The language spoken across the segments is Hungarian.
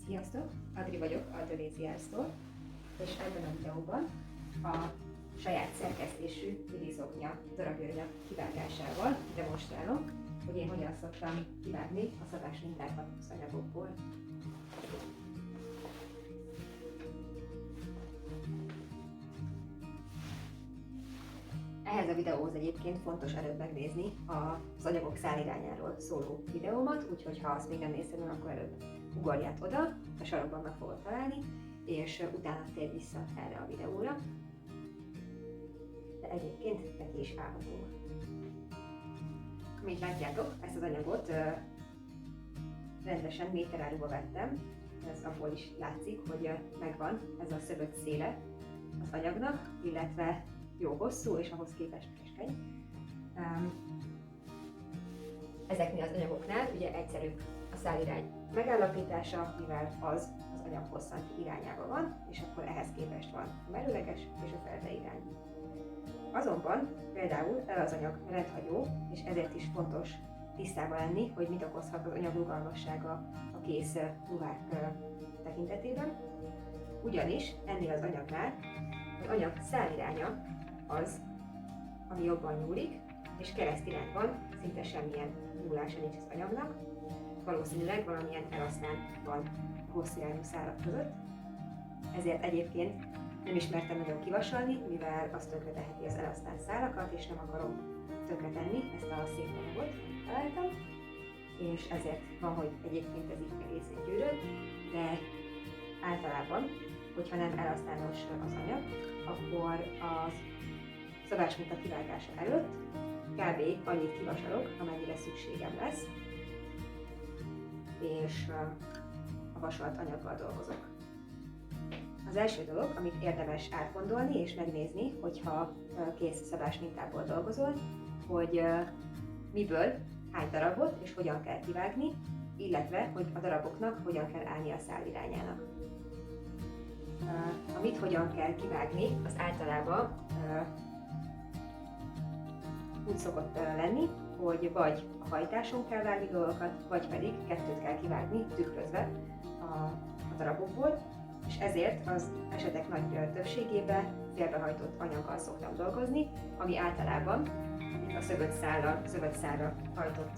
Sziasztok! Adri vagyok a Döléziásztól, és ebben a videóban a saját szerkesztésű miniszoknya darabjainak kivágásával demonstrálom, hogy én hogyan szoktam kivágni a szabás mintákat az anyagokból. Ehhez a videóhoz egyébként fontos előbb megnézni az anyagok szálirányáról szóló videómat, úgyhogy ha azt még nem nézted meg, akkor előbb ugorját oda, a sarokban meg fogod találni, és utána térj vissza erre a videóra. De egyébként neki is állhatunk. Mint látjátok, ezt az anyagot rendesen méteráruba vettem, ez abból is látszik, hogy megvan ez a szögött széle az anyagnak, illetve jó hosszú és ahhoz képest keskeny. Ezeknél az anyagoknál ugye egyszerűbb a szálirány megállapítása, mivel az anyag hosszanti irányába van, és akkor ehhez képest van a merőleges és a ferde irány. Azonban például ez az anyag rendhagyó, és ezért is fontos tisztában lenni, hogy mit okozhat az anyag rugalmassága a kész ruhák tekintetében. Ugyanis ennél az anyagnál az anyag száliránya az, ami jobban nyúlik, és keresztirányban szinte semmilyen nyúlása nincs az anyagnak. Valószínűleg valamilyen elasztán van hosszirányú szálak között. Ezért egyébként nem is mertem nagyon kivasalni, mivel azt tönkreteheti az elasztán szálakat, és nem akarom tönkretenni ezt a szép anyagot, amit találtam. És ezért van, hogy egyébként ez így egészen gyűröd, de általában, hogyha nem elasztános az anyag, akkor az szabásminta kivágása előtt kb. Annyit kivasalok, amennyire szükségem lesz, és a vasolt anyaggal dolgozok. Az első dolog, amit érdemes átgondolni és megnézni, hogyha kész szabásmintából dolgozol, hogy miből hány darabot és hogyan kell kivágni, illetve hogy a daraboknak hogyan kell állni a szálirányának. Amit hogyan kell kivágni, az általában úgy szokott lenni, hogy vagy a hajtáson kell vágni dolgokat, vagy pedig kettőt kell kivágni, tükrözve a darabokból, és ezért az esetek nagy többségében félbehajtott anyaggal szoktam dolgozni, ami általában itt a szögött szálra hajtott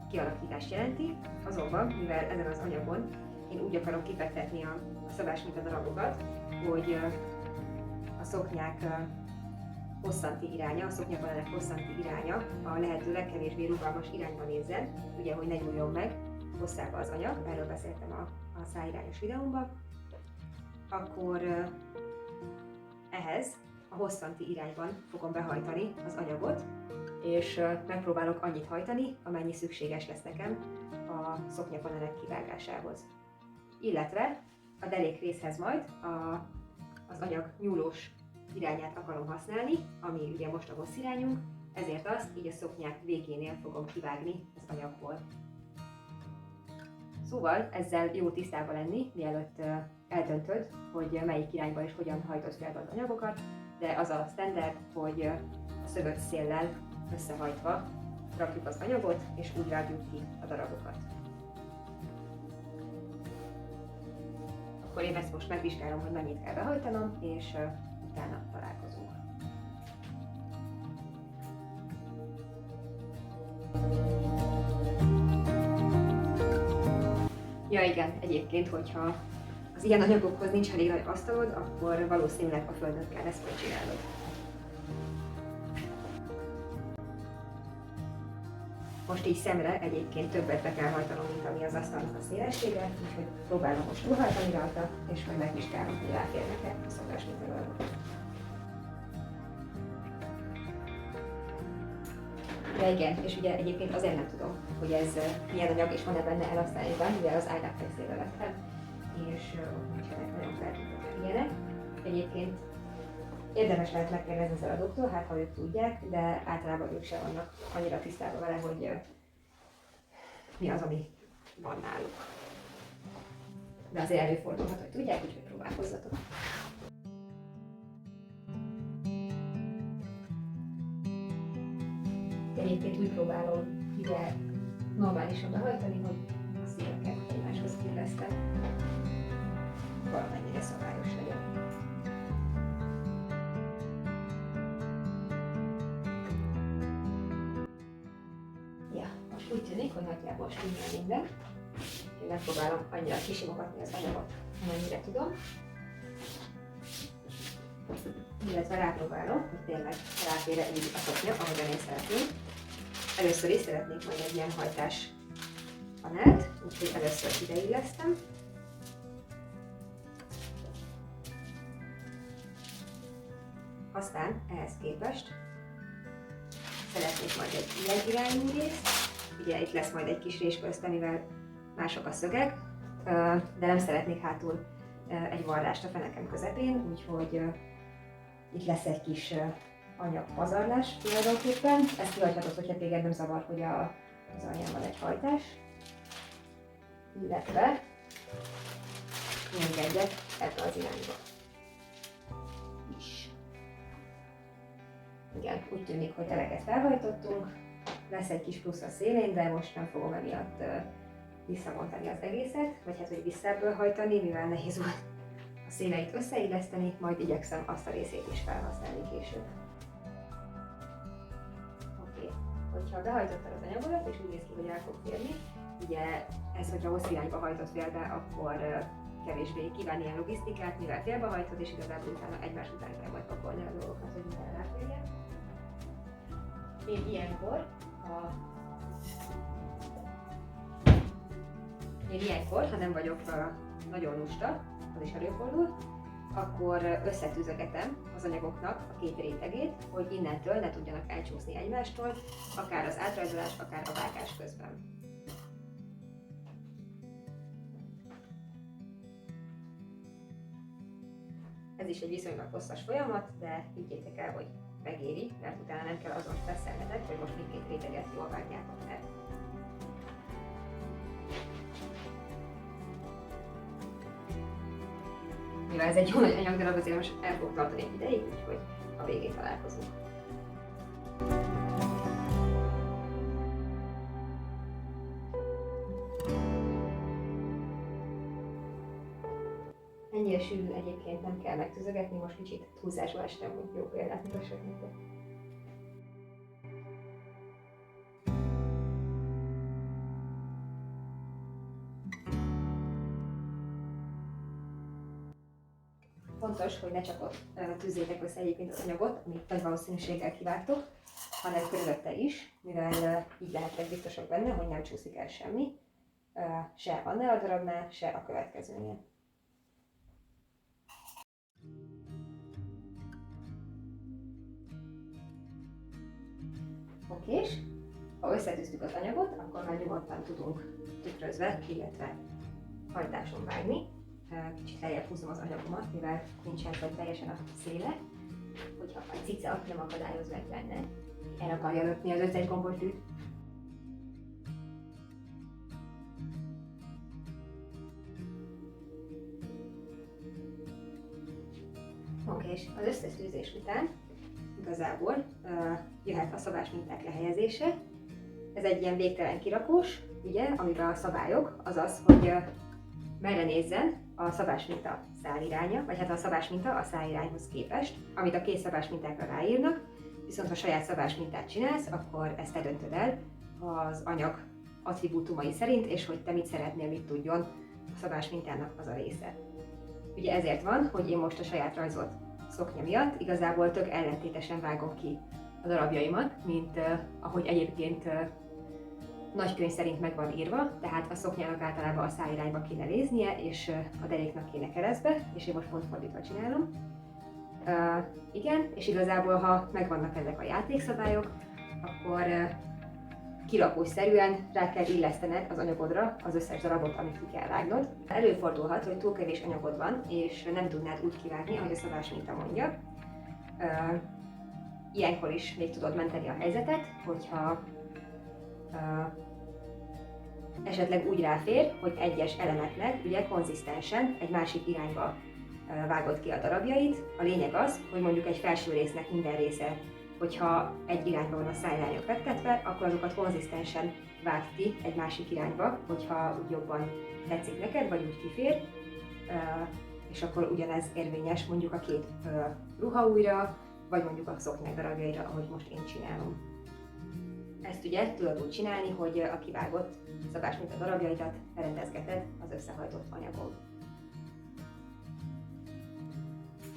kialakítást jelenti, azonban, mivel ezen az anyagon én úgy akarom kifektetni a szabásminta darabokat, hogy a szoknyák hosszanti iránya, a szoknyapanelek hosszanti iránya a lehető legkevésbé rugalmas irányba nézzen, ugye, hogy ne nyúljon meg hosszába az anyag, erről beszéltem a szálirányos videómban, akkor ehhez a hosszanti irányban fogom behajtani az anyagot, és megpróbálok annyit hajtani, amennyi szükséges lesz nekem a szoknyapanelek kivágásához. Illetve a derék részhez majd az anyag nyúlós irányát akarom használni, ami ugye most a hossz irányunk, ezért azt így a szoknyák végénél fogom kivágni az anyagból. Szóval ezzel jó tisztában lenni, mielőtt eldöntöd, hogy melyik irányba és hogyan hajtod fel az anyagokat, de az a standard, hogy a szögött széllel összehajtva rakjuk az anyagot, és úgy vágjuk ki a darabokat. Akkor én ezt most megvizsgálom, hogy mennyit kell behajtanom, és utána találkozunk. Ja igen, egyébként, hogyha az ilyen anyagokhoz nincs elég nagy asztalod, akkor valószínűleg a földön kell ezt megcsinálnod. Most így szemre egyébként többet be kell hajtanom, mint ami az asztalnak a szélessége, úgyhogy próbálom most túlhajtani rajta, és majd megvizsgálom, hogy ráférnek-e a szabásminta darabok. Ja igen, és ugye egyébként azért nem tudom, hogy ez milyen anyag és van-e benne elasztányban, mivel az ágák fejszébe vettem, és ott nincsenek nagyon feltűntek ilyenek. Egyébként érdemes lehet megkérdezni az eladóktól, hát ha ők tudják, de általában ők sem vannak annyira tisztában vele, hogy mi az, ami van náluk. De azért előfordulhat, hogy tudják, úgyhogy próbálkozzatok. Egyébként úgy próbálom ide normálisan behajtani, hogy a széleket egymáshoz illesztek. Úgy tűnik, hogy nagyjából stimmel minden. Én megpróbálom annyira kisimogatni az anyagot, amennyire tudom. Illetve rápróbálom, hogy tényleg ráfér így a szoknya, ahogyan én szeretném. Először is szeretnék majd egy ilyen hajtás panelt, úgyhogy először ide illesztem. Aztán ehhez képest szeretnék majd egy ilyen irányú részt. Ugye itt lesz majd egy kis rés közt, amivel mások a szögek, de nem szeretnék hátul egy varrást a fenekem közepén, úgyhogy itt lesz egy kis anyagpazarlás tulajdonképpen. Ezt kihagyhatod, hogyha téged nem zavar, hogy az alján van egy hajtás. Illetve még egyet ebbe az irányba is. Igen, úgy tűnik, hogy eleget felhajtottunk. Lesz egy kis plusz a szélén, de most nem fogom emiatt visszamontani az egészet, vagy hát, hogy vissza ebből hajtani, mivel nehéz volt a széleit összeilleszteni, majd igyekszem azt a részét is felhasználni később. Oké, hogyha behajtottad az anyagodat, és úgy néz ki, hogy el fog férni, ugye ez, hogyha hosszú irányba hajtott félbe, akkor kevésbé kíván ilyen logisztikát, mivel félbehajtod, és igazából utána egymás után kell majd pakolni a dolgokat, hogy minden ráférjen. Még ilyenkor, ha nem vagyok nagyon lusta, az is előfordul, akkor összetűzögetem az anyagoknak a két rétegét, hogy innentől ne tudjanak elcsúszni egymástól, akár az átrajzolás, akár a vágás közben. Ez is egy viszonylag hosszas folyamat, de higgyétek el, hogy megéri, mert utána nem kell azon stresszelnetek, hogy most mindkét réteget jól vágjátok el. Mivel ez egy jó nagy anyagdarab, azért most el fog tartani egy ideig, úgyhogy a végén találkozunk. Ennyire sűrűn egyébként nem kell megtűzögetni, most kicsit túlzásba estem, hogy jó példát mutassak nektek. Fontos, hogy ne csak ott tűzzétek össze egyébként az anyagot, amit nagy valószínűséggel kivágtok, hanem körülötte is, mivel így lehetnek biztosak benne, hogy nem csúszik el semmi, se annál a darabnál, se a következőnél. Okés, ha összetűztük az anyagot, akkor már nyugodtan tudunk tükrözve, illetve hajtáson vágni. Kicsit lejjebb húzom az anyagomat, mivel nincsen teljesen a széle, hogyha a cica nem akadályoz meg benne, el akarja lökni az összes gombosdűt. Oké, és az összetűzés után igazából jöhet a szabás minták lehelyezése. Ez egy ilyen végtelen kirakós, ugye, amiben a szabályok az az, hogy merre nézzen a szabás minta száliránya, vagy hát a szabás minta a szálirányhoz képest, amit a kész szabás mintákra ráírnak, viszont ha saját szabás mintát csinálsz, akkor ezt te döntöd el az anyag attribútumai szerint, és hogy te mit szeretnél, mit tudjon a szabás mintának az a része. Ugye ezért van, hogy én most a saját rajzolt szoknya miatt igazából tök ellentétesen vágom ki a darabjaimat, mint ahogy egyébként nagykönyv szerint meg van írva, tehát a szoknyának általában a szálirányba kéne néznie, és a deréknak kéne keresztbe, és én most pont fordítva csinálom. Igen, és igazából ha megvannak ezek a játékszabályok, akkor kirakószerűen rá kell illesztened az anyagodra az összes darabot, amit ki kell vágnod. Előfordulhat, hogy túl kevés anyagod van, és nem tudnád úgy kivágni, ahogy a szabás minta mondja. Ilyenkor is még tudod menteni a helyzetet, hogyha esetleg úgy ráfér, hogy egyes elemeknek ugye konzisztensen egy másik irányba vágod ki a darabjait. A lényeg az, hogy mondjuk egy felső résznek minden része, hogyha egy irányba van a szájlányok fektetve, akkor azokat konzisztensen vágd ki egy másik irányba, hogyha úgy jobban tetszik neked, vagy úgy kifér, és akkor ugyanez érvényes mondjuk a két ruhaújra, vagy mondjuk a szoknyák darabjaira, ahogy most én csinálom. Ezt ugye tudod úgy csinálni, hogy a kivágott szabásminta darabjaidat berendezgeted az összehajtott anyagon.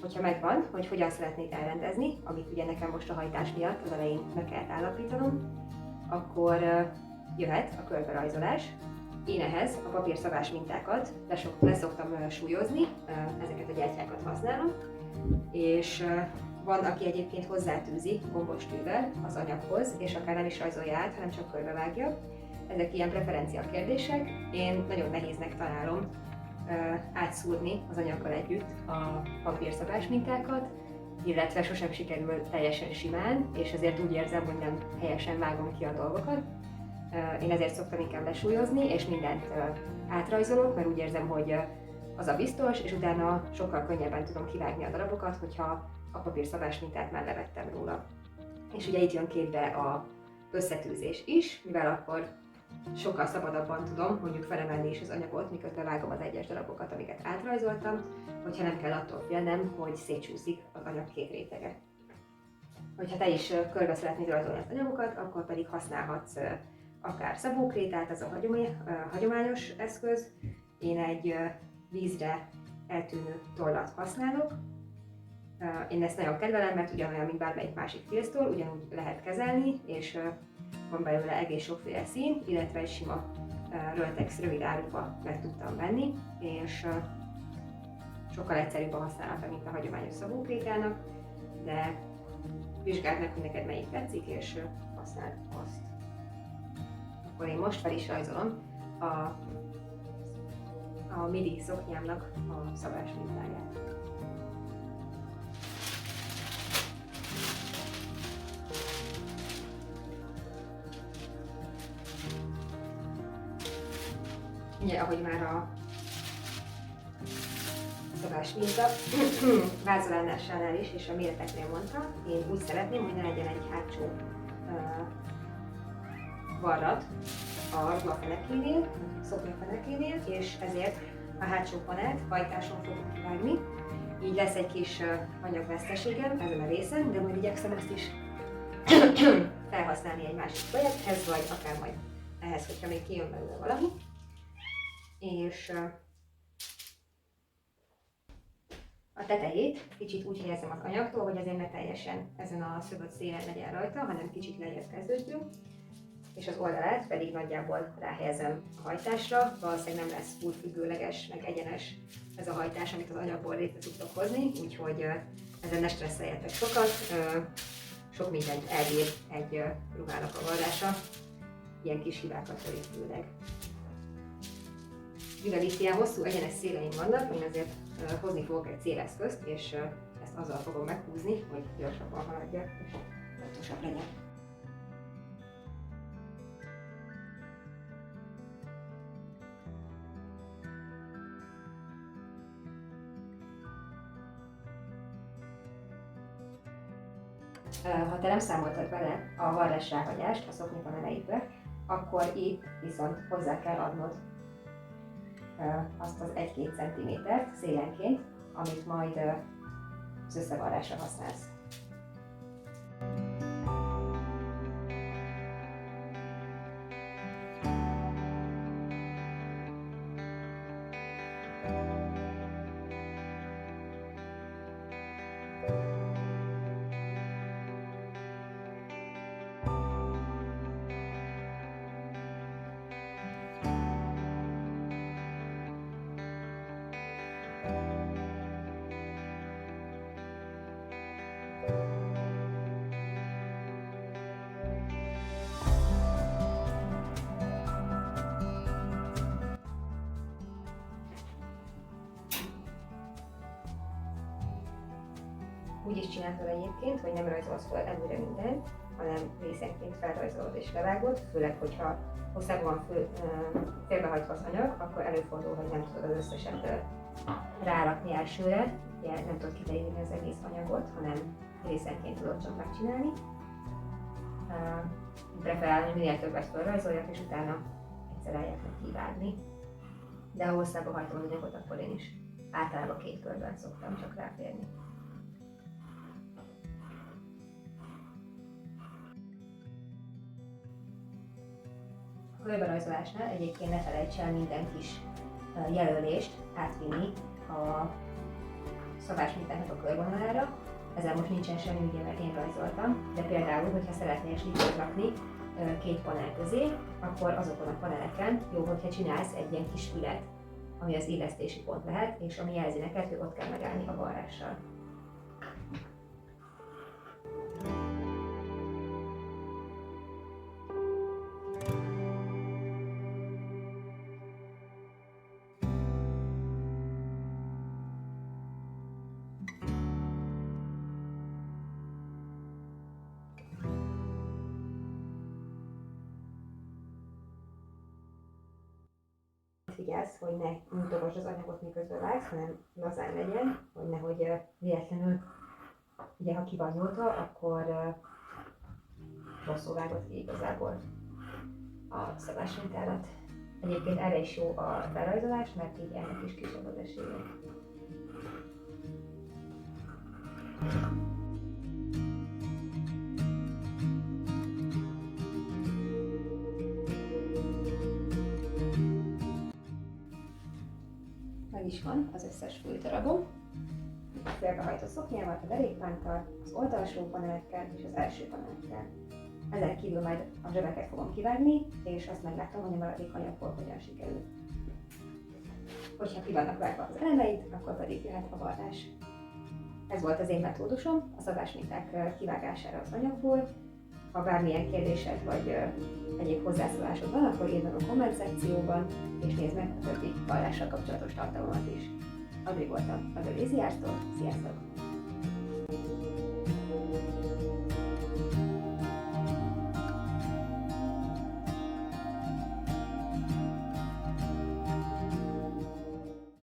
Hogyha megvan, hogy hogyan szeretnéd elrendezni, amit ugye nekem most a hajtás miatt az elején meg kellett állapítanom, akkor jöhet a körberajzolás. Én ehhez a papírszabás mintákat leszoktam súlyozni, ezeket a gyertyákat használom, és van, aki egyébként hozzátűzi gombostűvel az anyaghoz, és akár nem is rajzolja át, hanem csak körbevágja. Ezek ilyen preferencia kérdések. Én nagyon nehéznek találom átszúrni az anyaggal együtt a papírszabás mintákat, illetve sosem sikerül teljesen simán, és ezért úgy érzem, hogy nem helyesen vágom ki a dolgokat. Én ezért szoktam inkább lesúlyozni, és mindent átrajzolok, mert úgy érzem, hogy az a biztos, és utána sokkal könnyebben tudom kivágni a darabokat, hogyha a papírszabás mintát már levettem róla. És ugye itt jön képbe az összetűzés is, mivel akkor sokkal szabadabban tudom mondjuk felemelni is az anyagot, miközben vágom az egyes darabokat, amiket átrajzoltam, hogyha nem kell attól félnem, hogy szétcsúszik az anyag két rétege. Hogyha te is körbe szeretnéd rajzolni az anyagokat, akkor pedig használhatsz akár szabókrétát, ez a hagyományos eszköz. Én egy vízre eltűnő tollat használok. Én ezt nagyon kedvelem, mert ugyanolyan, mint bármelyik másik filztoll, ugyanúgy lehet kezelni, és van belőle egész sokféle szín, illetve egy sima Röltex rövid áruba meg tudtam venni, és sokkal egyszerűbb a használata, mint a hagyományos szabókrétának, de vizsgáld meg, hogy neked melyik tetszik, és használd azt. Akkor én most fel is rajzolom a midi szoknyámnak a szabás mintáját. Ugye, ahogy már a szabás minta vázolásánál is és a méreteknél mondtam, én úgy szeretném, hogy ne legyen egy hátsó varrat a ruhafenekénél, szoknyafenekénél, és ezért a hátsó panelt hajtáson fogom kivágni. Így lesz egy kis anyagveszteségem ezen a részen, de majd igyekszem ezt is felhasználni egy másik projekthez, vagy akár majd ehhez, hogyha még kijön belőle valami. És a tetejét kicsit úgy helyezem az anyagtól, hogy azért ne teljesen ezen a szögött szélen legyen rajta, hanem kicsit lejjebb kezdődjünk. És az oldalát pedig nagyjából ráhelyezem a hajtásra. Valószínűleg nem lesz full függőleges, meg egyenes ez a hajtás, amit az anyagból létre tudtok hozni, úgyhogy ezen ne stresszeljetek sokat. Sok mindent elbír egy ruhának a varrása, ilyen kis hibákat főleg. Mivel itt ilyen hosszú egyenes széleim vannak, én azért hozni fogok egy céleszközt, és ezt azzal fogom meghúzni, hogy gyorsabban haladjak, és pontosabb legyen. Ha te nem számoltad bele a varrás ráhagyást a szoknyakon elejébe, akkor itt viszont hozzá kell adnod azt az 1-2 cm szélenként, amit majd az összevarrásra használsz. Úgy is csináltad egyébként, hogy nem rajzolsz fel előre mindent, hanem részenként felrajzolod és levágod, főleg, hogyha hosszában félbehajtva az anyag, akkor előfordul, hogy nem tudod az összeset rárakni elsőre, ugye nem tudod kideírni az egész anyagot, hanem részenként tudod csak megcsinálni. Preferálom, hogy minél többet felrajzoljak, és utána egyszer eljek meg kivágni. De ha hosszába hajtom az anyagot, akkor én is általában 2 körben szoktam csak ráférni. Körberajzolásnál egyébként ne felejts el minden kis jelölést átvinni a szabásmintának a körvonalára. Ezzel most nincsen semmi, ugye, mert én rajzoltam, de például, hogyha szeretnél slipert rakni két panel közé, akkor azokon a paneleken jó, hogyha csinálsz egy ilyen kis fület, ami az illesztési pont lehet, és ami jelzi neked, hogy ott kell megállni a varrással. Figyelsz, hogy ne mutogasd az anyagot, miközben vágsz, hanem lazán legyen, hogy nehogy véletlenül, ugye ha ki van nyúlva, akkor rosszul vágod ki igazából a szabásmintádat. Egyébként erre is jó a berajzolás, mert így ennek is kisebb az esélye. Meg is van az összes füldarabom. Félbehajtott szoknyával, a derékpánttal, az oldalsó panelekkel és az első panelekkel. Ezek kívül majd a zsebeket fogom kivágni, és azt meglátom, hogy a maradék anyagból hogyan sikerül. Hogyha ki vannak vágva az elemeid, akkor pedig jöhet a varrás. Ez volt az én metódusom a szabásminták kivágására az anyagból. Ha bármilyen kérdésed vagy egyéb hozzászólásod van, akkor írd meg a komment szekcióban, és nézd meg a többi varrással kapcsolatos tartalmamat is. Addig voltam a The Lazy Arts-tól. Sziasztok!